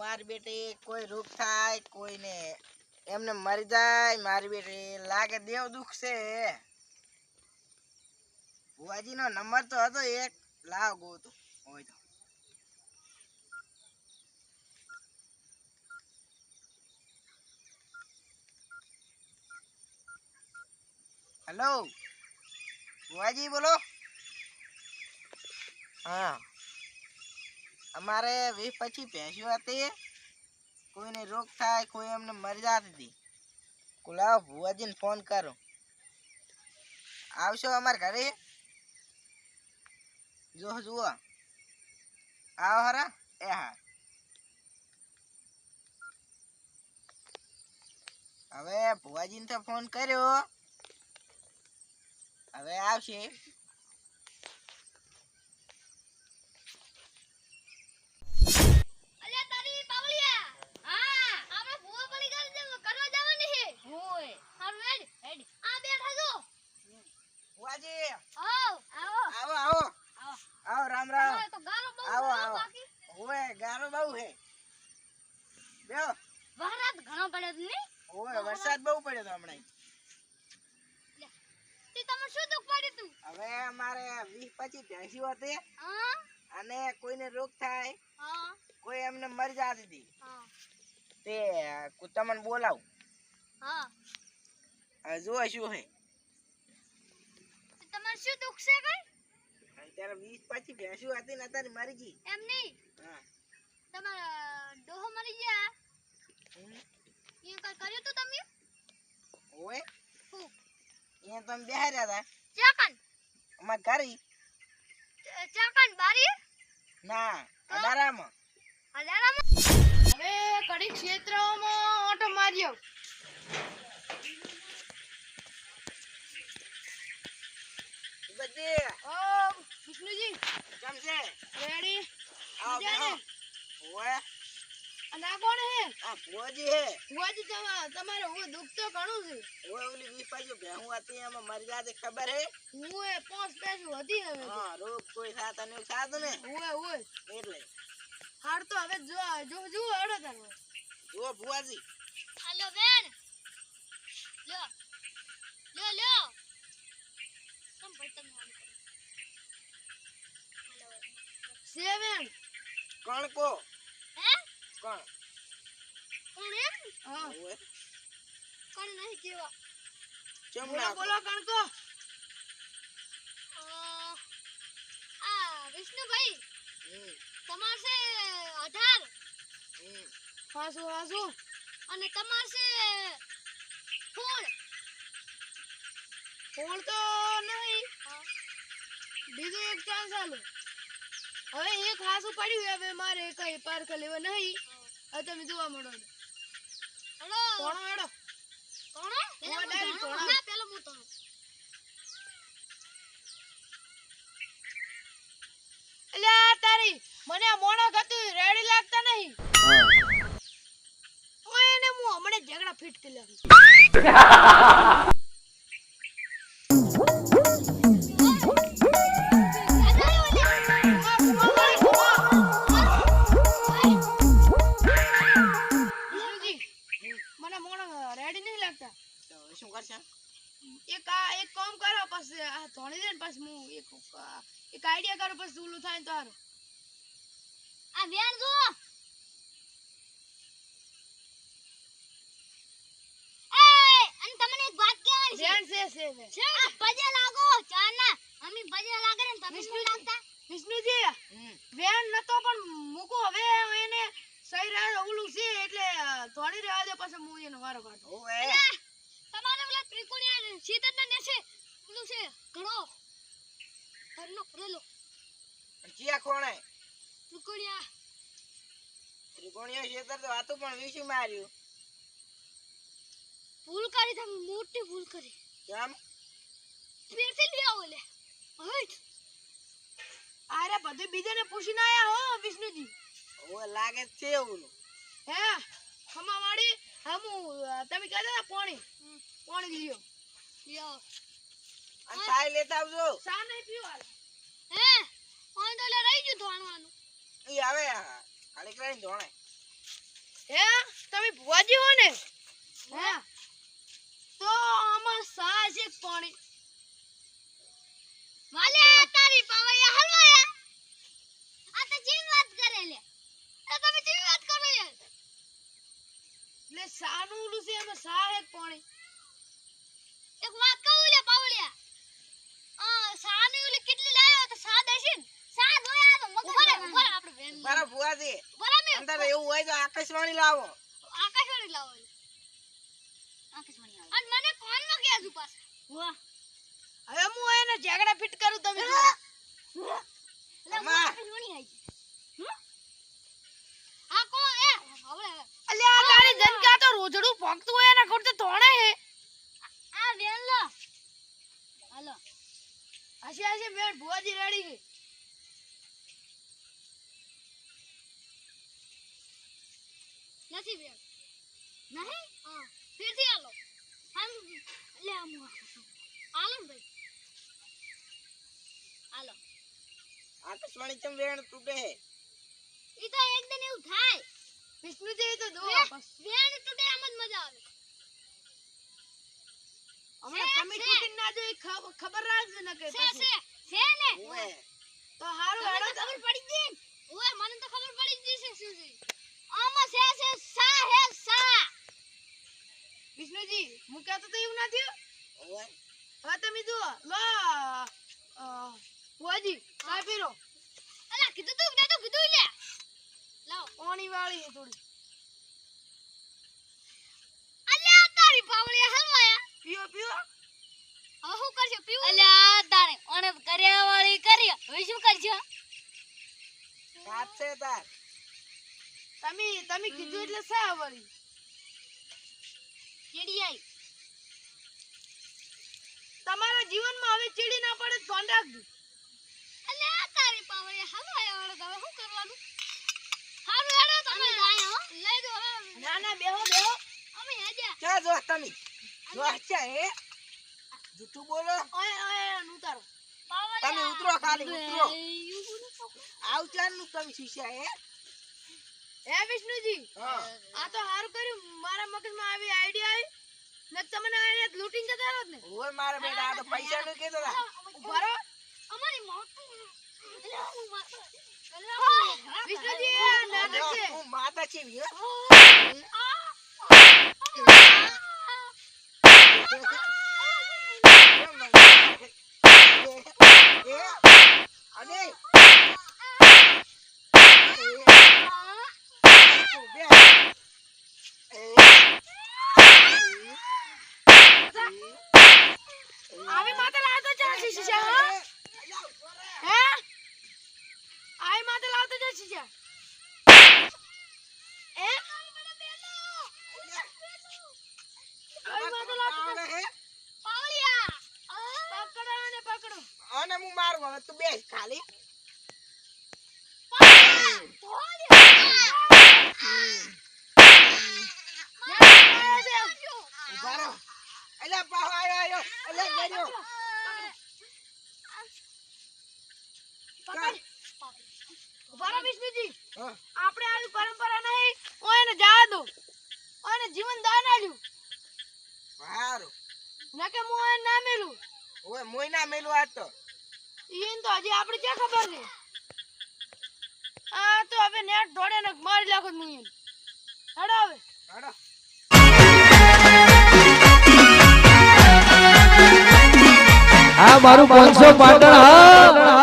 મારી બેટી કોઈ રોગ થાય કોઈને એમને મરી જાય મારી બેટી લાગે દેવ દુઃખ છે ભુવાજી નો નંબર તો હતો એક લાવ ગોતો હોય તો હેલો ભુવાજી બોલો હા અમારે 20-25 ભેંસો હતી કોઈને રોગ થાય કોઈ એમને મરી જતી હતી લાવો ભુવાજીને ફોન કરો આવશો અમારા ઘરે જો જુઓ આવો હરા એ હા હવે ભુવાજીને તો ફોન કર્યો હવે આવશે રામ રામ આવો આવો ઓએ ગારો બહુ હે બેઓ વરસાદ ઘણો પડ્યો ને ઓએ વરસાદ બહુ પડ્યો તો હમણાં તે તમને શું દુખ પડ્યું તું હવે અમારે 20-25 ભેંસી હતી અને કોઈને રોગ થાય કોઈ એમને મરી જાતી હતી તે તમને બોલાવ જો શું હે તમારે શું દુખ છે કઈ ત્યારે 20-25 ભેંસી હતી ને અત્યારે મરી ગઈ એમ નહીં હા તમારા ડોહો મરી ગયા એ કઈ કર્યું તું તમે ઓય એ તમે બેહી રહ્યા હતા ચાકન અમાર ઘરે ચાકન બારી ના અડારામાં હવે કડી ક્ષેત્રમાં ઓટો માર્યો બજે ઓ વિષ્ણુજી કેમ છે રેડી આવો બેહો ઓય અને આ કોણ હે આ ભુવાજી હે ભુવાજી તમારે હું દુખ તો ઘણું છે ઓય ઓલી 20-25 ભેંસું હતી એમાં મરી જાતે ખબર હે હું એ 5 ભેંસું હતી હવે હા રોગ કોઈ થાતા ને થાતું ને ઓય એટલે હાર તો હવે જો અડો તારો જો ભુવાજી હાલો બેન લ્યો તમ ભાઈ તમ સેવન કોણ કો હે કોણ એમ હા ઓય કોણ નહીં કેવા ચમલા બોલો કોણ કો આ વિષ્ણુભાઈ તમાર છે 18 હાસુ અને તમાર છે ફૂલ તો નહીં બીજું એક ચાન્સ આલો હવે એક હાસુ પડ્યું હવે મારે કઈ પાર્ક લેવા નહીં હવે તમે જોવા મળો હેલો કોણ હેડો પેલો હું તો એલા તારી મને મોણો ગતું રેડી લાગતા નહીં ઓય ને હું હમણે ઝઘડા ફિટ કરી લાગી મને મોણો રેડી નહીં લાગતા તો શું કરશે એક કામ કરો પછી આ ધોણી દે ને પછી હું એક આઈડિયા કરું પછી ઓલું થાય તો હારું આ વેણ જો એ અને તમને એક વાત કહેવાની છે વેણ છે આ બજે લાગો ચાના અમે બજે લાગે ને તમે શું લાગતા વિષ્ણુજી વેણ નતો પણ મૂકો હવે એને સહી રહે ઓલું છે એટલે ધોણી રહેવા દે પછી હું એનો વારો કાઢો ઓએ તમારે પેલા ત્રિકોણિયા સીતર ને છે ઓલું છે ઘણો ઘરનો ભરેલો ચિયા કોણે ત્રિકોણિયા સીતર તો આતો પણ વિશી માર્યું ભૂલ કરી તમે મોટી ભૂલ કરી કેમ ફેરથી લઈ આવો લે હટ આરે બધું બીજાને પૂછીને આયા હો વિષ્ણુજી ઓય લાગે છે ઓલું હે ખમાવાડી હમુ તમે કહેતા પાણી લ્યો અને ચાય લેતા આવજો ચા નહીં પીવા હે પાણી તો લે રહી ગયું ધોણવાનું ઈ આવે ખાલી કરીને ધોણે હે તમે ભુવાજી હો ને હે તો આમાં સા છે પાણી વાલે તારી પાવળિયા હલવાયા આ તો જીવ વાત કરે લે તો તમે જીવ વાત કરો યાર એટલે સાનું ઉલું છે એમાં સા છે પાણી એક વાત કહું લે પાવળિયા સાની ઓલી કેટલી લાયો તો સા દેશે ને સા જોયા તો મગ બરે આપણે વેન મારા ભુવાજી બરા મે અંદર એવું હોય તો આકાશવાણી લાવો આકાશવાણી લાવો આકાશવાણી અને મને કોનમાં કે આજુ પાસ વાહ હવે હું એને ઝઘડા ફિટ કરું તમે જો આકાશવાણી આવી આ કો એ હવે અલ્યા આ તારી જનકા તો રોજડું ભોગતું હોય એના કરતે તોણે હે આ વેન લો હાલો આશે બેન ભુવાજી રેડી ગઈ નથી વેન નહીં હા ફિરથી હાલો હમ લે આમો હાલો ભાઈ હાલો આકાશવાણી ચમ વેણ તૂટે ઈ તો એકદમ એવું થાય વિષ્ણુજી તો દો વેણ તૂટે આમ જ મજા આવે હમણાં તમે તૂટી ના જો ખબર રાખજો ને કે છે ને ઓએ તો હારું મને હેડો તો ખબર પડી ગઈ ઓય મને તો ખબર પડી ગઈ છે શું છે આમાં છે સા હે સા વિષ્ણુજી હું કહેતો તો એવું ના થયું ઓએ હવે તમે જુઓ લો ભુવાજી ચા પીરો અલા કીધું તું ને તો કીધું લે લાવ પાણી વાળી છે થોડી અલ્યા તારી પાવળિયા હલવાયા પીઓ પીઓ હવે શું કરશે પીવું અલ્યા તારે ઓને કર્યા વાળી કરી હવે શું કરશે સાત છે તાર તમે કીધું એટલે સા વળી કેડી આઈ તમારા જીવનમાં હવે ચીડી ના પડે તો ધ્યાન રાખજો અલ્યા તારી પાવળિયા હલવાયા વાળો હવે શું કરવાનું હારું હેડો તમે જાય હો લઈ દો હવે ના ના બેહો બેહો અમે આજા ક્યાં જો તમે જો ક્યાં હે જૂઠું બોલો ઓય ઓય ઉતારો તમે ઉતરો ખાલી ઉતરો આવ ચાલનું તમે શીશા હે વિષ્ણુજી હા આ તો હારું કર્યું મારા મગજમાં આવી આઈડિયા આવી ને તમને આઈડિયા લૂટીને જતા રહો ને ઓય મારા બેટા આ તો પૈસા નું કીધું તા બરો અમારી મોત વિષ્ણુજી આ નાટક છે હું માતા છે હે અરે આવી માથે લાવતો ચાલશે શીશા હે આઈ માથે લાવતો ચાલ શીશા એ આઈ માથે લાવતો પાવળિયા પકડો ને પકડો અને હું મારું હવે તું બેસ ખાલી ઉભા રહો અલ્યા પાહો આયો અલ્યા ગયો ઉભા વિષ્ણુજી હા આપણે આવી પરંપરા નહીં ઓય ને જા દો ઓને જીવન દાન આલ્યું હારું નકે હું ઓય ના મેલું ઓય મોય ના મેલું આ તો ઈન તો હજી આપણે ક્યાં ખબર છે આ તો હવે નેટ ધોડે ને મારી લાખો હું ઈન હેડો હવે હાડો આ મારું 500 પાટણ હા